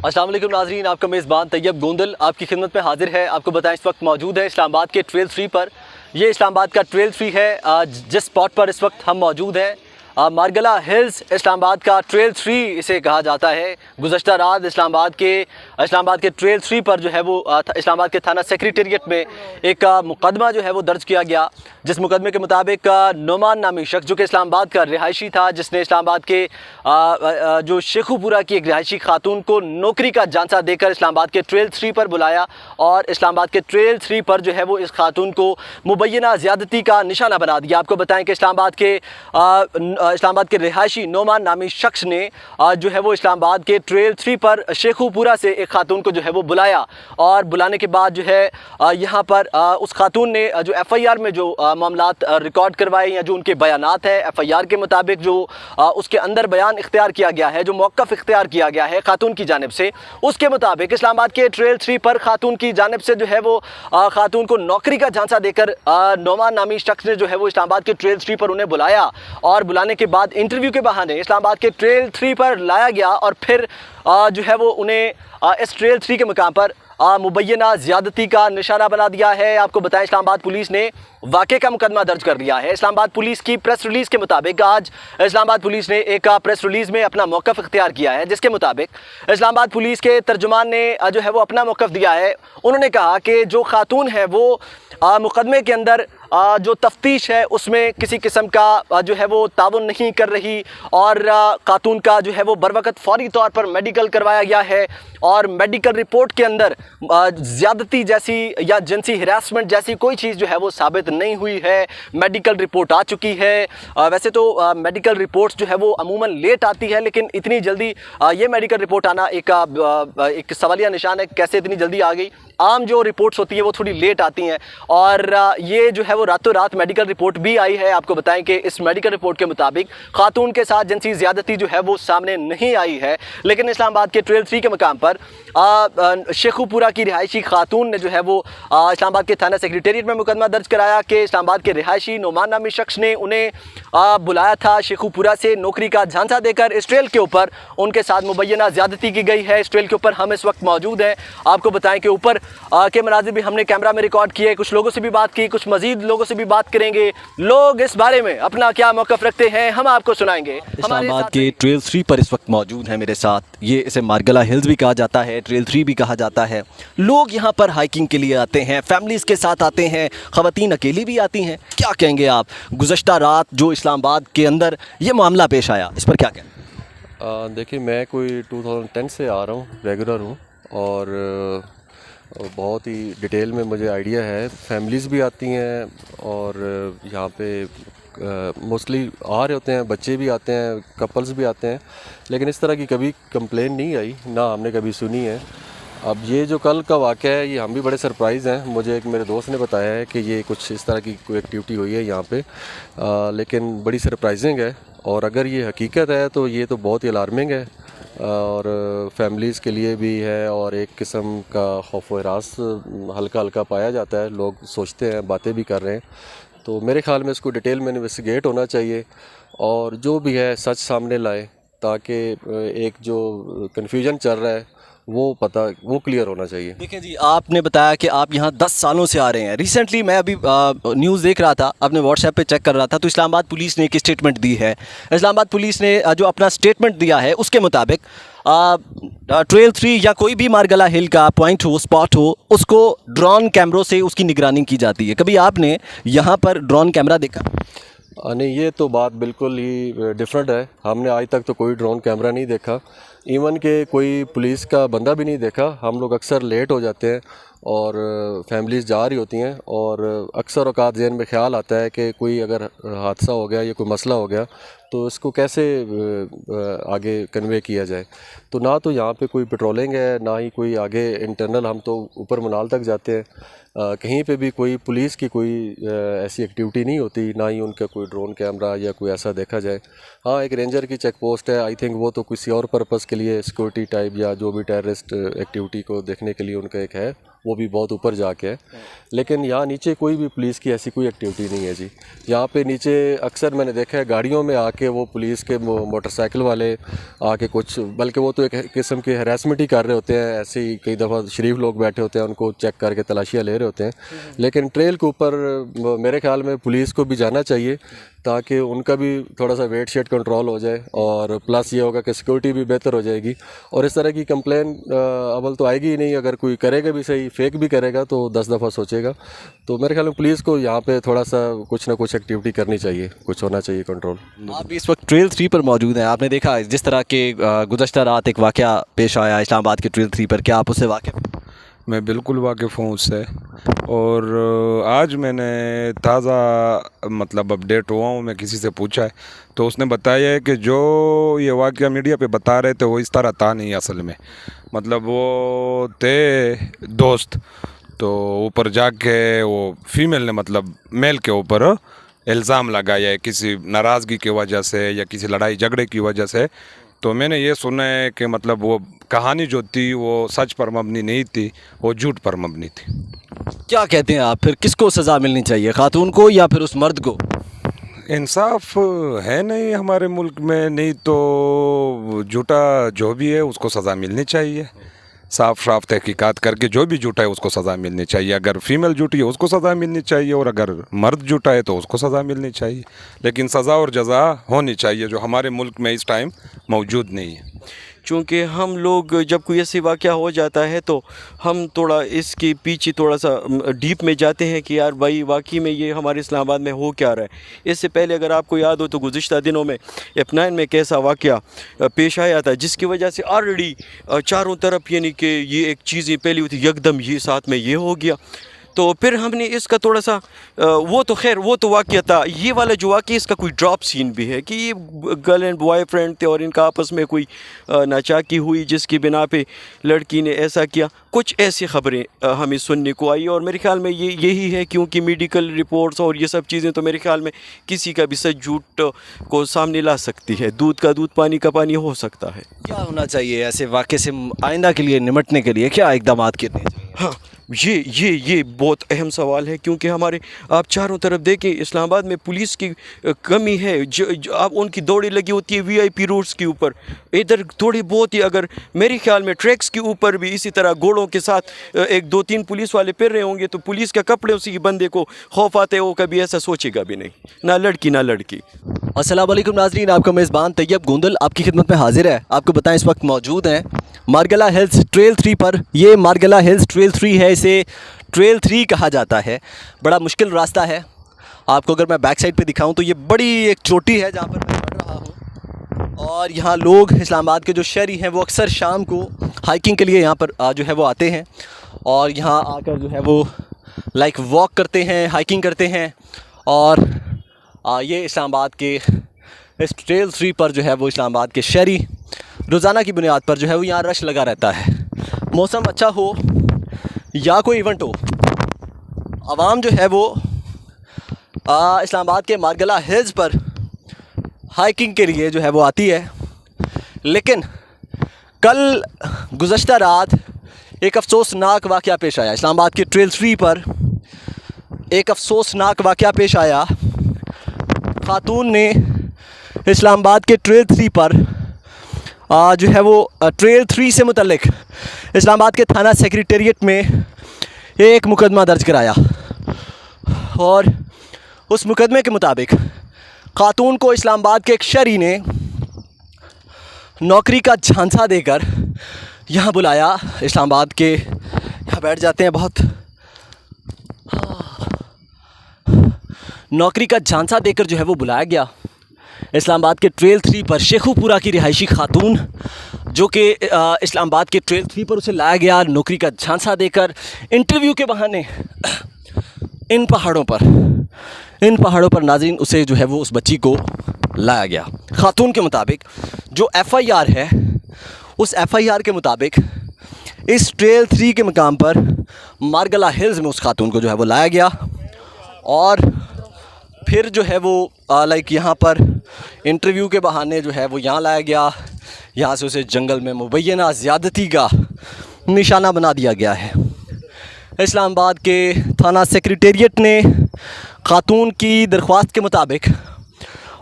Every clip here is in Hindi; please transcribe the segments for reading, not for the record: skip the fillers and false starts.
अस्सलाम वालेकुम नाज़रीन, आपका मेज़बान तैयब गोंदल आपकी खिदमत में हाजिर है। आपको बताएं इस वक्त मौजूद है इस्लामाबाद के ट्रेल 3 पर। ये इस्लामाबाद का ट्रेल 3 है जिस स्पॉट पर इस वक्त हम मौजूद हैं। मारगला हिल्स इस्लामाबाद का ट्रेल 3 इसे कहा जाता है। गुज़श्ता रात इस्लामाबाद के ट्रेल 3 पर जो है वो इस्लामाबाद के थाना सेक्रेटेरिएट में एक मुकदमा जो है वो दर्ज किया गया, जिस मुकदमे के मुताबिक नोमान नामी शख्स जो कि इस्लामाबाद का रिहायशी था, जिसने इस्लामाबाद के जो शेखुपुरा की एक रिहायशी खातून को नौकरी का झांसा देकर इस्लामाबाद के ट्रेल 3 पर बुलाया और इस्लामाबाद के ट्रेल 3 पर जो है वो इस खातून को मुबैना ज़्यादती का निशाना बना दिया। आपको बताएं कि इस्लामाबाद के रिहायशी नोमान नामी शख्स ने जो है वो इस्लामाबाद के ट्रेल 3 पर शेखुपुरा से एक खातून को जो है वो बुलाया और बुलाने के बाद जो है यहाँ पर उस खातून ने जो FIR में जो मामलात रिकॉर्ड करवाए या जो उनके बयानात है FIR के मुताबिक जो उसके अंदर बयान इख्तियार किया गया है, जो मौक़िफ़ इख्तियार किया गया है खातून की जानिब से, उसके मुताबिक इस्लामाबाद के ट्रेल 3 पर खातून की जानिब से जो है वो खातून को नौकरी का झांसा देकर नोमान नामी शख्स ने जो है वो इस्लामाबाद के ट्रेल 3 पर उन्हें बुलाया और बुलाने के बाद इंटरव्यू के बहाने इस्लामाबाद के ट्रेल 3 पर लाया गया और फिर जो है वो उन्हें इस ट्रेल 3 के मुकाम पर मुबैना ज़्यादती का निशाना बना दिया है। आपको बताएं इस्लामाबाद पुलिस ने वाक़े का मुकदमा दर्ज कर दिया है। इस्लामाबाद पुलिस की प्रेस रिलीज़ के मुताबिक आज इस्लामाबाद पुलिस ने एक प्रेस रिलीज़ में अपना मौक़िफ़ इख्तियार किया है, जिसके मुताबिक इस्लामाबाद पुलिस के तर्जुमान ने जो है वो अपना मौक़िफ़ दिया है। उन्होंने कहा कि जो खातून है वो मुकदमे के अंदर जो तफ्तीश है उसमें किसी किस्म का जो है वो ताउन नहीं कर रही और खातून का जो है वो बर वक़्त फ़ौरी तौर पर मेडिकल करवाया गया है और मेडिकल रिपोर्ट के अंदर ज़्यादती जैसी या जिनसी हिरासमेंट जैसी कोई चीज़ जो है वो साबित नहीं हुई है। मेडिकल रिपोर्ट आ चुकी है। वैसे तो मेडिकल रिपोर्ट्स जो है वो अमूमन लेट आती है, लेकिन इतनी जल्दी ये मेडिकल रिपोर्ट आना एक सवालिया निशान है, कैसे इतनी जल्दी आ गई। आम जो रिपोर्ट्स होती है वो थोड़ी लेट आती हैं और ये जो है वो रातों रात मेडिकल रिपोर्ट भी आई है। आपको बताएं कि इस मेडिकल रिपोर्ट के मुताबिक खातून के साथ जिनसी ज़्यादती जो है वो सामने नहीं आई है, लेकिन इस्लामाबाद के ट्रेल 3 के मकाम पर शेखुपुरा की रिहायशी खातून ने जो है वो इस्लामाबाद के थाना सेक्रेटेरिएट में मुकदमा दर्ज कराया कि इस्लामाबाद के रिहायशी नोमान नामी शख्स ने उन्हें बुलाया था शेखुपुरा से नौकरी का झांसा देकर। इस ट्रेल के ऊपर उनके साथ मुबैना ज़्यादती की गई है। इस ट्रेल के ऊपर हम इस वक्त मौजूद हैं। आपको बताएं कि ऊपर के मनाज़िर भी हमने कैमरा में रिकॉर्ड किए, कुछ लोगों से भी बात की, कुछ मजीद लोगों से भी बात करेंगे। लोग इस बारे में अपना क्या मौक़िफ़ रखते हैं हम आपको सुनाएंगे। इस्लामाबाद के ट्रेल 3 पर इस वक्त मौजूद हैं मेरे साथ। ये इसे मारगला हिल्स भी कहा जाता है, ट्रेल 3 भी कहा जाता है। लोग यहाँ पर हाइकिंग के लिए आते हैं, फैमिलीज़ के साथ आते हैं, ख़वातीन अकेली भी आती हैं। क्या कहेंगे आप, गुज़श्ता रात जो इस्लामाबाद के अंदर ये मामला पेश आया, इस पर क्या कहें? देखिए, मैं कोई 2010 से आ रहा हूँ, रेगुलर हूँ और बहुत ही डिटेल में मुझे आइडिया है। फैमिलीज़ भी आती हैं और यहाँ पे मोस्टली आ रहे होते हैं, बच्चे भी आते हैं, कपल्स भी आते हैं, लेकिन इस तरह की कभी कंप्लेन नहीं आई, ना हमने कभी सुनी है। अब ये जो कल का वाक़या है ये हम भी बड़े सरप्राइज़ हैं। मुझे एक मेरे दोस्त ने बताया है कि ये कुछ इस तरह की कोई एक्टिविटी हुई है यहाँ पे, लेकिन बड़ी सरप्राइजिंग है और अगर ये हकीकत है तो ये तो बहुत ही अलार्मिंग है और फैमिलीज़ के लिए भी है और एक किस्म का खौफ व हरास हल्का हल्का पाया जाता है। लोग सोचते हैं, बातें भी कर रहे हैं, तो मेरे ख़्याल में इसको डिटेल में इन्वेस्टिगेट होना चाहिए और जो भी है सच सामने लाए ताकि एक जो कन्फ्यूजन चल रहा है वो क्लियर होना चाहिए। देखिए जी, आपने बताया कि आप यहाँ 10 सालों से आ रहे हैं। रिसेंटली मैं अभी न्यूज़ देख रहा था, अपने व्हाट्सएप पे चेक कर रहा था, तो इस्लामाबाद पुलिस ने एक स्टेटमेंट दी है। इस्लामाबाद पुलिस ने जो अपना स्टेटमेंट दिया है उसके मुताबिक ट्रेल 3 या कोई भी मारगला हिल का पॉइंट हो, स्पॉट हो, उसको ड्रोन कैमरों से उसकी निगरानी की जाती है। कभी आपने यहाँ पर ड्रोन कैमरा देखा? नहीं, ये तो बात बिल्कुल ही डिफरेंट है। हमने आज तक तो कोई ड्रोन कैमरा नहीं देखा, इवन के कोई पुलिस का बंदा भी नहीं देखा। हम लोग अक्सर लेट हो जाते हैं और फैमिलीज़ जा रही होती हैं और अक्सर औकात ज़हन में ख़्याल आता है कि कोई अगर हादसा हो गया या कोई मसला हो गया तो इसको कैसे आगे कन्वे किया जाए। तो ना तो यहाँ पे कोई पेट्रोलिंग है, ना ही कोई आगे इंटरनल, हम तो ऊपर मनाल तक जाते हैं, कहीं पे भी कोई पुलिस की कोई ऐसी एक्टिविटी नहीं होती, ना ही उनका कोई ड्रोन कैमरा या कोई ऐसा देखा जाए। हाँ, एक रेंजर की चेक पोस्ट है, आई थिंक वो तो किसी और पर्पज़ के लिए, सिक्योरिटी टाइप या जो भी टेररिस्ट एक्टिविटी को देखने के लिए उनका एक है, वो भी बहुत ऊपर जाके है। लेकिन यहाँ नीचे कोई भी पुलिस की ऐसी कोई एक्टिविटी नहीं है जी। यहाँ पे नीचे अक्सर मैंने देखा है गाड़ियों में आके वो पुलिस के मोटरसाइकिल वाले आके कुछ, बल्कि वो तो एक किस्म की हरासमेंट ही कर रहे होते हैं। ऐसे ही कई दफ़ा शरीफ लोग बैठे होते हैं, उनको चेक करके तलाशियाँ ले रहे होते हैं। लेकिन ट्रेल के ऊपर मेरे ख्याल में पुलिस को भी जाना चाहिए ताकि उनका भी थोड़ा सा वेट शेट कंट्रोल हो जाए, और प्लस ये होगा कि सिक्योरिटी भी बेहतर हो जाएगी। और इस तरह की कंप्लेन अव्वल तो आएगी ही नहीं, अगर कोई करेगा भी सही, फेक भी करेगा तो 10 दफ़ा सोचेगा। तो मेरे ख्याल में पुलिस को यहाँ पे थोड़ा सा कुछ ना कुछ एक्टिविटी करनी चाहिए, कुछ होना चाहिए कंट्रोल। आप भी इस वक्त ट्रेल 3 पर मौजूद हैं। आपने देखा जिस तरह के गुज़श्ता रात एक वाक़या पेश आया इस्लामाबाद के ट्रेल 3 पर, क्या आप उससे वाकिफ़? मैं बिल्कुल वाकिफ़ हूँ उससे, और आज मैंने ताज़ा मतलब अपडेट हुआ हूँ। मैं किसी से पूछा है तो उसने बताया है कि जो ये वाक़या मीडिया पे बता रहे थे वो इस तरह था नहीं असल में। मतलब वो थे दोस्त, तो ऊपर जाके वो फीमेल ने मतलब मेल के ऊपर इल्ज़ाम लगाया है किसी नाराज़गी की वजह से या किसी लड़ाई झगड़े की वजह से। तो मैंने ये सुना है कि मतलब वो कहानी जो थी वो सच पर मबनी नहीं थी, वो झूठ पर मबनी थी। क्या कहते हैं आप, फिर किसको सज़ा मिलनी चाहिए, खातून को या फिर उस मर्द को? इंसाफ है नहीं हमारे मुल्क में, नहीं तो झूठा जो भी है उसको सज़ा मिलनी चाहिए। साफ साफ तहकीकात करके जो भी झूठा है उसको सज़ा मिलनी चाहिए। अगर फीमेल झूठी है उसको सज़ा मिलनी चाहिए, और अगर मर्द झूठा है तो उसको सज़ा मिलनी चाहिए। लेकिन सज़ा और जज़ा होनी चाहिए, जो हमारे मुल्क में इस टाइम मौजूद नहीं है। चूँकि हम लोग जब कोई ऐसी वाक़या हो जाता है तो हम थोड़ा इसके पीछे थोड़ा सा डीप में जाते हैं कि यार भाई वाकई में ये हमारे इस्लामाबाद में हो क्या रहा है। इससे पहले अगर आपको याद हो तो गुज़िश्ता दिनों में F9 में कैसा वाक़या पेश आया था, जिसकी वजह से ऑलरेडी चारों तरफ यानी कि ये एक चीज़ें पहली हुई थी, एकदम ये साथ में ये हो गया। तो फिर हमने इसका थोड़ा सा वो तो खैर वो तो वाक़या था, ये वाला जो वाक़या इसका कोई ड्रॉप सीन भी है कि ये गर्ल एंड बॉयफ्रेंड थे और इनका आपस में कोई नाचाकी हुई जिसकी बिना पे लड़की ने ऐसा किया। कुछ ऐसी ख़बरें हमें सुनने को आई, और मेरे ख्याल में ये यही है, क्योंकि मेडिकल रिपोर्ट्स और ये सब चीज़ें तो मेरे ख्याल में किसी का भी सच झूठ को सामने ला सकती है। दूध का दूध पानी का पानी हो सकता है। क्या होना चाहिए ऐसे वाक़े से आइंदा के लिए निपटने के लिए, क्या इक़दाम करने चाहिए? हाँ, ये बहुत अहम सवाल है, क्योंकि हमारे आप चारों तरफ देखें इस्लामाबाद में पुलिस की कमी है। जो आप उनकी दौड़ें लगी होती है VIP रोड्स के ऊपर, इधर थोड़ी बहुत ही अगर मेरे ख्याल में ट्रैक्स के ऊपर भी इसी तरह घोड़ों के साथ 1-2-3 पुलिस वाले फिर रहे होंगे, तो पुलिस के कपड़े उसी बंदे को खौफ आते हैं, वो कभी ऐसा सोचेगा भी नहीं, ना लड़की ना लड़की। अस्सलाम वालेकुम नाज़रीन, आपका मेज़बान तैयब गोंदल आपकी खिदमत में हाजिर है। आपको बताएं इस वक्त मौजूद हैं मार्गला हिल्स ट्रेल 3 पर। ये मार्गला हिल्स ट्रेल 3 है, इसे ट्रेल 3 कहा जाता है। बड़ा मुश्किल रास्ता है। आपको अगर मैं बैक साइड पे दिखाऊं तो ये बड़ी एक चोटी है जहाँ पर मैं चढ़ रहा हूँ, और यहाँ लोग इस्लामाबाद के जो शहरी हैं वो अक्सर शाम को हाइकिंग के लिए यहाँ पर जो है वो आते हैं, और यहाँ आकर जो है वो लाइक वॉक करते हैं, हाइकिंग करते हैं। और ये इस्लामाबाद के इस ट्रेल 3 पर जो है वो इस्लामाबाद के शहरी रोज़ाना की बुनियाद पर जो है वो यहाँ रश लगा रहता है। मौसम अच्छा हो या कोई इवेंट हो, आवाम जो है वो इस्लामाबाद के मार्गला हिल्स पर हाइकिंग के लिए जो है वो आती है। लेकिन कल गुज़श्ता रात एक अफसोसनाक वाक़या पेश आया इस्लामाबाद के ट्रेल 3 पर। एक अफसोसनाक वाक़या पेश आया। खातून ने इस्लामाबाद के ट्रेल 3 पर जो है वो ट्रेल 3 से मुतल्लिक इस्लामाबाद के थाना सेक्रेटेरिएट में एक मुकदमा दर्ज कराया, और उस मुकदमे के मुताबिक खातून को इस्लामाबाद के एक शहरी ने नौकरी का झांसा देकर यहाँ बुलाया। इस्लामाबाद के यहाँ बैठ जाते हैं बहुत। नौकरी का झांसा देकर जो है वो बुलाया गया इस्लामाबाद के ट्रेल 3 पर। शेखुपुरा की रिहायशी खातून जो कि इस्लामाबाद के ट्रेल 3 पर उसे लाया गया नौकरी का झांसा देकर, इंटरव्यू के बहाने इन पहाड़ों पर नाज़रीन उसे जो है वो उस बच्ची को लाया गया। खातून के मुताबिक जो FIR है, उस FIR के मुताबिक इस ट्रेल 3 के मकाम पर मार्गला हिल्स में उस खातून को जो है वो लाया गया, और फिर जो है वो लाइक यहाँ पर इंटरव्यू के बहाने जो है वो यहाँ लाया गया। यहाँ से उसे जंगल में मुबैना ज़्यादती का निशाना बना दिया गया है। इस्लामाबाद के थाना सेक्रेटेरिएट ने खातून की दरख्वास्त के मुताबिक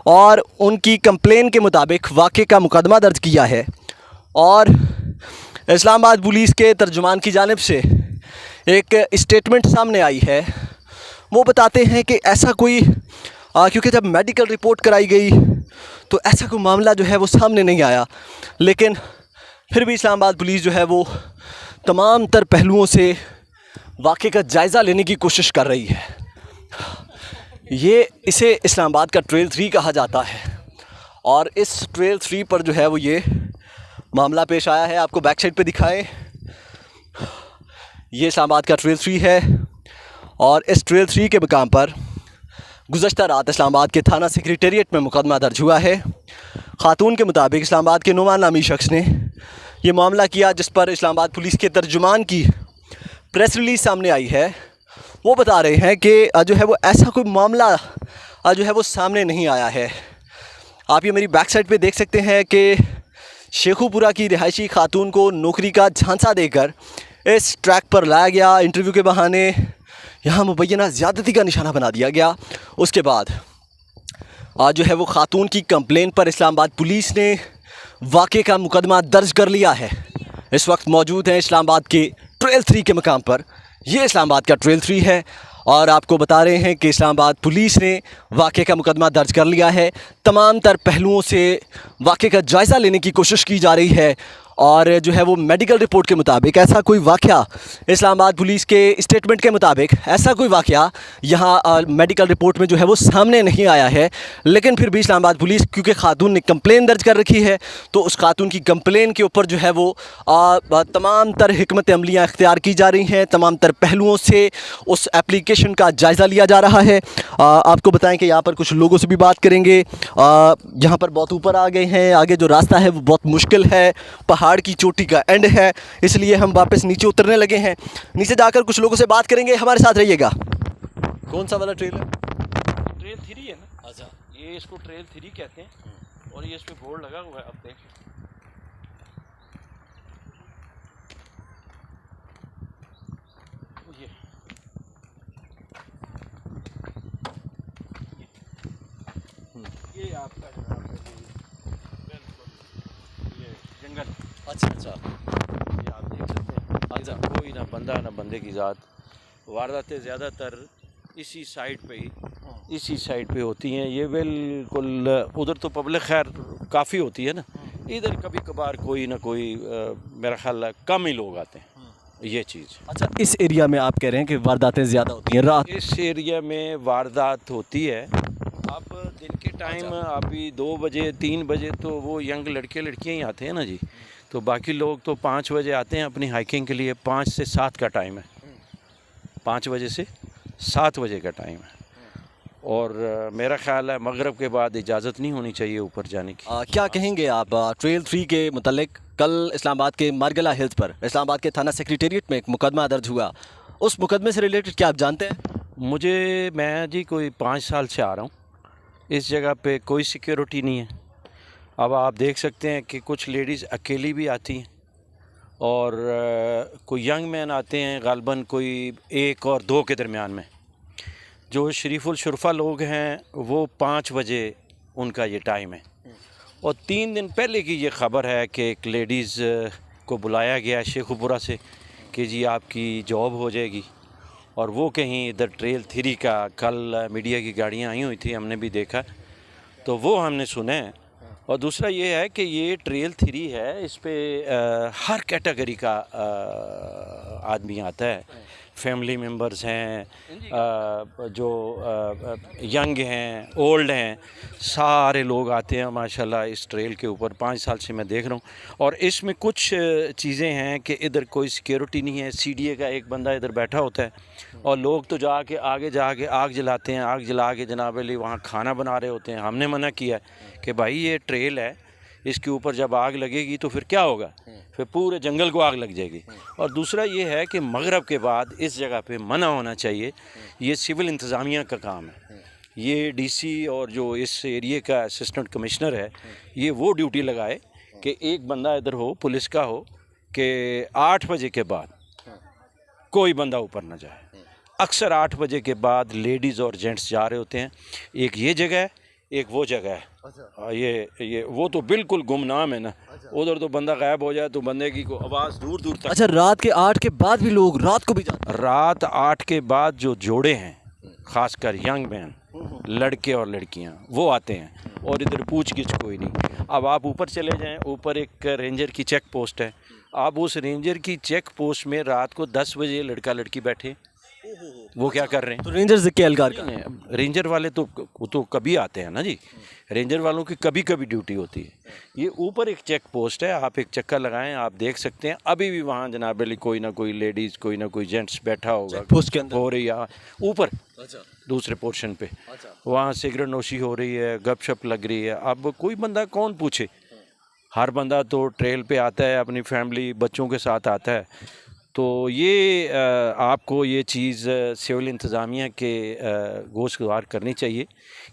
और उनकी कंप्लेन के मुताबिक वाक़े का मुकदमा दर्ज किया है। और इस्लामाबाद पुलिस के तर्जुमान की जानिब से एक स्टेटमेंट सामने आई है। वो बताते हैं कि ऐसा कोई क्योंकि जब मेडिकल रिपोर्ट कराई गई तो ऐसा कोई मामला जो है वो सामने नहीं आया, लेकिन फिर भी इस्लामाबाद पुलिस जो है वो तमाम तर पहलुओं से वाक़े का जायज़ा लेने की कोशिश कर रही है। इसे इस्लामाबाद का ट्रेल 3 कहा जाता है और इस ट्रेल 3 पर जो है वो ये मामला पेश आया है। आपको बैक साइड पे दिखाएं, ये इस्लामाबाद का ट्रेल 3 है और इस ट्रेल 3 के मकाम पर गुज़श्ता रात इस्लामाबाद के थाना सेक्रेटेरिएट में मुकदमा दर्ज हुआ है। खातून के मुताबिक इस्लामाबाद के नुमान नामी शख्स ने ये मामला किया, जिस पर इस्लामाबाद पुलिस के तर्जुमान की प्रेस रिलीज़ सामने आई है। वो बता रहे हैं कि जो है वो ऐसा कोई मामला जो है वो सामने नहीं आया है। आप ये मेरी बैक साइड पे देख सकते हैं कि शेखुपुरा की रिहायशी खातून को नौकरी का झांसा देकर इस ट्रैक पर लाया गया। इंटरव्यू के बहाने यहाँ मुबैना ज़्यादती का निशाना बना दिया गया। उसके बाद आज जो है वो खातून की कंप्लेन पर इस्लामाबाद पुलिस ने वाक़े का मुकदमा दर्ज कर लिया है। इस वक्त मौजूद हैं इस्लामाबाद के ट्रेल 3 के मकाम पर। ये इस्लामाबाद का ट्रेल 3 है और आपको बता रहे हैं कि इस्लामाबाद पुलिस ने वाक़े का मुकदमा दर्ज कर लिया है। तमाम तर पहलुओं से वाक़े का जायज़ा लेने की कोशिश की जा रही है और जो है वो मेडिकल रिपोर्ट के मुताबिक ऐसा कोई वाक़या, इस्लामाबाद पुलिस के स्टेटमेंट के मुताबिक ऐसा कोई वाक़या यहाँ मेडिकल रिपोर्ट में जो है वो सामने नहीं आया है। लेकिन फिर भी इस्लामाबाद पुलिस, क्योंकि खातून ने कंप्लेन दर्ज कर रखी है, तो उस खातून की कंप्लेन के ऊपर जो है वो तमाम तर हिकमत अमलियाँ इख्तियार की जा रही हैं। तमाम तर पहलुओं से उस एप्लीकेशन का जायज़ा लिया जा रहा है। आपको बताएँ कि यहाँ पर कुछ लोगों से भी बात करेंगे। यहाँ पर बहुत ऊपर आ गए हैं, आगे जो रास्ता है वो बहुत मुश्किल है, पहाड़ की चोटी का एंड है, इसलिए हम वापस नीचे उतरने लगे हैं। नीचे जाकर कुछ लोगों से बात करेंगे, हमारे साथ रहिएगा। कौन सा वाला ट्रेल है? ट्रेल 3 है ना। अच्छा, ये इसको ट्रेल 3 कहते हैं और ये इस पे बोर्ड लगा हुआ है, आप देख ये आपका ये जंगल। अच्छा अच्छा, ये आप देख सकते हैं। अच्छा, कोई ना बंदा ना बंदे की ज़ात। वारदातें ज़्यादातर इसी साइड पे ही इसी साइड पे होती हैं। ये बिल्कुल उधर तो पब्लिक खैर काफ़ी होती है ना, इधर कभी कभार कोई ना कोई मेरा ख्याल है कम ही लोग आते हैं, ये चीज़। अच्छा, इस एरिया में आप कह रहे हैं कि वारदातें ज़्यादा होती हैं रात? इस एरिया में वारदात होती है। अब दिन के टाइम अभी 2 बजे 3 बजे तो वो यंग लड़के लड़कियाँ ही आते हैं ना जी, तो बाकी लोग तो 5 बजे आते हैं अपनी हाइकिंग के लिए। 5 से 7 का टाइम है, 5 बजे से 7 बजे का टाइम है। और मेरा ख्याल है मगरिब के बाद इजाज़त नहीं होनी चाहिए ऊपर जाने की। क्या कहेंगे आप ट्रेल 3 के मुतालिक? कल इस्लामाबाद के मारगला हिल्स पर इस्लामाबाद के थाना सेक्रेटेरिएट में एक मुकदमा दर्ज हुआ, उस मुकदमे से रिलेटेड क्या आप जानते हैं? मैं जी कोई 5 साल से आ रहा हूँ, इस जगह पे कोई सिक्योरिटी नहीं है। अब आप देख सकते हैं कि कुछ लेडीज़ अकेली भी आती हैं और कोई यंग मैन आते हैं, गालबन कोई 1 और 2 के दरमियान में। जो शरीफुल शुरफा लोग हैं वो 5 बजे उनका ये टाइम है। और 3 दिन पहले की ये ख़बर है कि एक लेडीज़ को बुलाया गया है शेखुपुरा से कि जी आपकी जॉब हो जाएगी, और वो कहीं इधर ट्रेल 3 का कल मीडिया की गाड़ियाँ आई हुई थी, हमने भी देखा, तो वो हमने सुना है। और दूसरा ये है कि ये ट्रेल 3 है, इस पे हर कैटेगरी का आदमी आता है। फैमिली मेम्बर्स हैं, जो यंग हैं, ओल्ड हैं, सारे लोग आते हैं माशाल्लाह इस ट्रेल के ऊपर। 5 साल से मैं देख रहा हूँ। और इसमें कुछ चीज़ें हैं कि इधर कोई सिक्योरिटी नहीं है। CDA का एक बंदा इधर बैठा होता है और लोग तो जाके आगे जाके आग जलाते हैं, आग जला के जनाब अली वहाँ खाना बना रहे होते हैं। हमने मना किया कि भाई ये ट्रेल है, इसके ऊपर जब आग लगेगी तो फिर क्या होगा, फिर पूरे जंगल को आग लग जाएगी। और दूसरा ये है कि मगरिब के बाद इस जगह पे मना होना चाहिए। ये सिविल इंतज़ामिया का काम है। ये DC और जो इस एरिए का असिस्टेंट कमिश्नर है, ये वो ड्यूटी लगाए कि एक बंदा इधर हो, पुलिस का हो, कि 8 बजे के बाद कोई बंदा ऊपर ना जाए। अक्सर 8 बजे के बाद लेडीज़ और जेंट्स जा रहे होते हैं। एक ये जगह है, एक वो जगह है। ये वो तो बिल्कुल गुमनाम है ना। उधर तो बंदा गायब हो जाए तो बंदे की को आवाज़ दूर दूर तक। अच्छा, रात के 8 के बाद भी लोग रात को भी जाते हैं? रात 8 के बाद जो जोड़े हैं, ख़ासकर यंग मैन, लड़के और लड़कियां, वो आते हैं और इधर पूछ गिछ कोई नहीं। अब आप ऊपर चले जाएं, ऊपर एक रेंजर की चेक पोस्ट है। आप उस रेंजर की चेक पोस्ट में रात को 10 बजे लड़का लड़की बैठे, वो क्या कर रहे हैं? तो रेंजर्स के एहलकार का रेंजर वाले तो कभी आते हैं ना जी। रेंजर वालों की कभी कभी ड्यूटी होती है। ये ऊपर एक चेक पोस्ट है, आप एक चक्कर लगाएं, आप देख सकते हैं अभी भी वहाँ जनाब अली कोई ना कोई लेडीज़, कोई ना कोई जेंट्स बैठा होगा पोस्ट के अंदर हो रही है ऊपर। दूसरे पोर्शन पे वहाँ सिगरेट नोशी हो रही है, गपशप लग रही है। अब कोई बंदा कौन पूछे? हर बंदा तो ट्रेल पे आता है, अपनी फैमिली बच्चों के साथ आता है। तो ये आपको ये चीज़ सिविल इंतज़ामिया के गोशगवार करनी चाहिए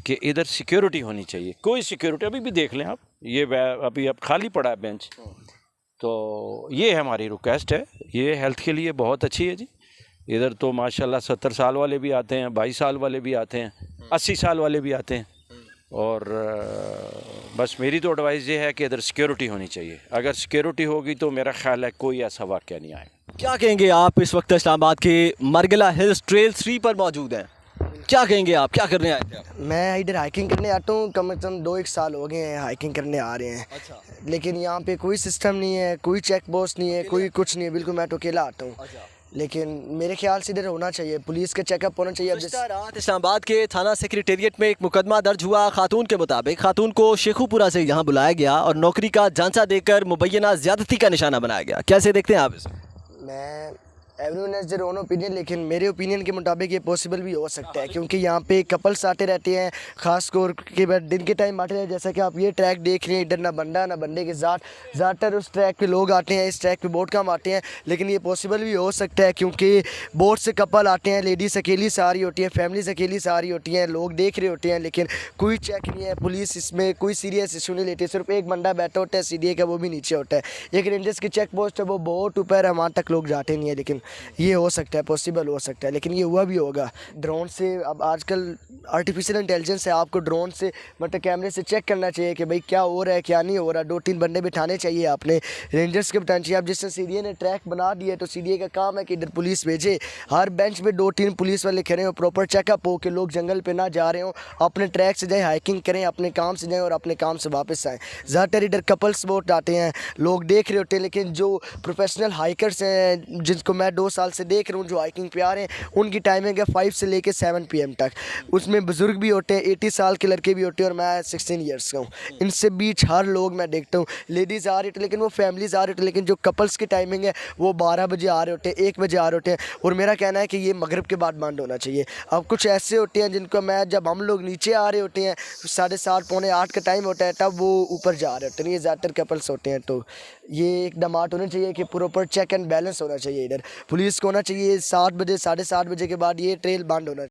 कि इधर सिक्योरिटी होनी चाहिए। कोई सिक्योरिटी अभी भी देख लें आप, ये अभी अब खाली पड़ा है बेंच। तो ये हमारी रिक्वेस्ट है, ये हेल्थ के लिए बहुत अच्छी है जी। इधर तो माशाल्लाह 70 साल वाले भी आते हैं, 22 साल वाले भी आते हैं, 80 साल वाले भी आते हैं। और बस मेरी तो एडवाइस ये है कि इधर सिक्योरिटी होनी चाहिए। अगर सिक्योरिटी होगी तो मेरा ख्याल है कोई ऐसा वाक़या नहीं आएगा। क्या कहेंगे आप? इस वक्त इस्लामाबाद के मरगला हिल्स ट्रेल 3 पर मौजूद हैं, क्या कहेंगे आप? क्या करने आए थे आप? मैं इधर हाइकिंग करने आता हूँ, कम से कम 2-1 साल हो गए हैं हाइकिंग करने आ रहे हैं। अच्छा। लेकिन यहाँ पे कोई सिस्टम नहीं है, कोई चेक पोस्ट नहीं है, कोई कुछ नहीं है, बिल्कुल मैं तो अकेला आता हूँ। लेकिन मेरे ख्याल से इधर होना चाहिए, पुलिस का चेकअप होना चाहिए। अब गुज़श्ता रात इस्लामाबाद के थाना सेक्रेटेरिएट में एक मुकदमा दर्ज हुआ। खातून के मुताबिक खातून को शेखुपुरा से यहाँ बुलाया गया और नौकरी का जांचा देकर मुबैना ज़्यादती का निशाना बनाया गया। कैसे देखते हैं आप इसे? मैं everyone has their own opinion, लेकिन मेरे ओपिनियन के मुताबिक ये पॉसिबल भी हो सकता है, क्योंकि यहाँ पे कपल्स आते रहते हैं, ख़ास तौर के बाद दिन के टाइम आते हैं। जैसा कि आप ये ट्रैक देख रहे हैं, इधर ना बंदा ना बंदे के ज़्यादातर उस ट्रैक पे लोग आते हैं, इस ट्रैक पे बहुत कम आते हैं। लेकिन ये पॉसिबल भी हो सकता है, क्योंकि बहुत से कपल आते हैं, लेडीज़ अकेली से आ रही होती है, फैमिलीज अकेली से आ रही होती हैं, लोग देख रहे होते हैं, लेकिन कोई चेक नहीं है, पुलिस इसमें कोई सीरियस इशू नहीं लेती। सिर्फ एक बंदा बैठा होता है CDA का, वो भी नीचे होता है। एक रेंजर्स की चेक पोस्ट है, वो बहुत ऊपर है, वहाँ तक लोग जाते नहीं है। लेकिन ये हो सकता है, पॉसिबल हो सकता है, लेकिन ये हुआ भी होगा। ड्रोन से अब आजकल आर्टिफिशियल इंटेलिजेंस है, आपको ड्रोन से मतलब कैमरे से चेक करना चाहिए कि भाई क्या हो रहा है क्या नहीं हो रहा। 2-3 बंदे बिठाने चाहिए आपने, रेंजर्स के बिठाने चाहिए। अब जिससे CDA ने ट्रैक बना दिया, तो CDA का काम है कि इधर पुलिस भेजे, हर बेंच पे 2-3 पुलिस वाले खड़े हो, प्रॉपर चेकअप हो कि लोग जंगल पे ना जा रहे हो, अपने ट्रैक से जाए, हाइकिंग करें, अपने काम से जाएँ और अपने काम से वापस आएँ। ज़्यादातर इधर कपल्स बहुत आते हैं, लोग देख रहे होते हैं, लेकिन जो प्रोफेशनल हाइकर्स हैं, जिनको मैं 2 साल से देख रहा हूँ जो हाइकिंग पे आ रहे हैं, उनकी टाइमिंग है 5 से लेके 7 PM तक। उसमें बुजुर्ग भी होते हैं, 80 साल के लड़के भी होते हैं, और मैं 16 ईयर्स का हूँ। इनसे बीच हर लोग मैं देखता हूँ, लेडीज़ आ रही होती, लेकिन वो फैमिलीज़ आ रही होती, लेकिन जो कपल्स की टाइमिंग है वो 12 बजे आ रहे होते हैं, 1 बजे आ रहे होते हैं। और मेरा कहना है कि ये मगरिब के बाद बंद होना चाहिए। अब कुछ ऐसे होते हैं जिनको मैं, जब हम लोग नीचे आ रहे होते हैं 7:30 पौने 8 का टाइम होता है, तब वो ऊपर जा रहे होते हैं। ये ज़्यादातर कपल्स होते हैं। तो ये एक दमाट होना चाहिए कि प्रॉपर चेक एंड बैलेंस होना चाहिए। इधर पुलिस को होना चाहिए 7 बजे 7:30 बजे के बाद ये ट्रेल बंद होना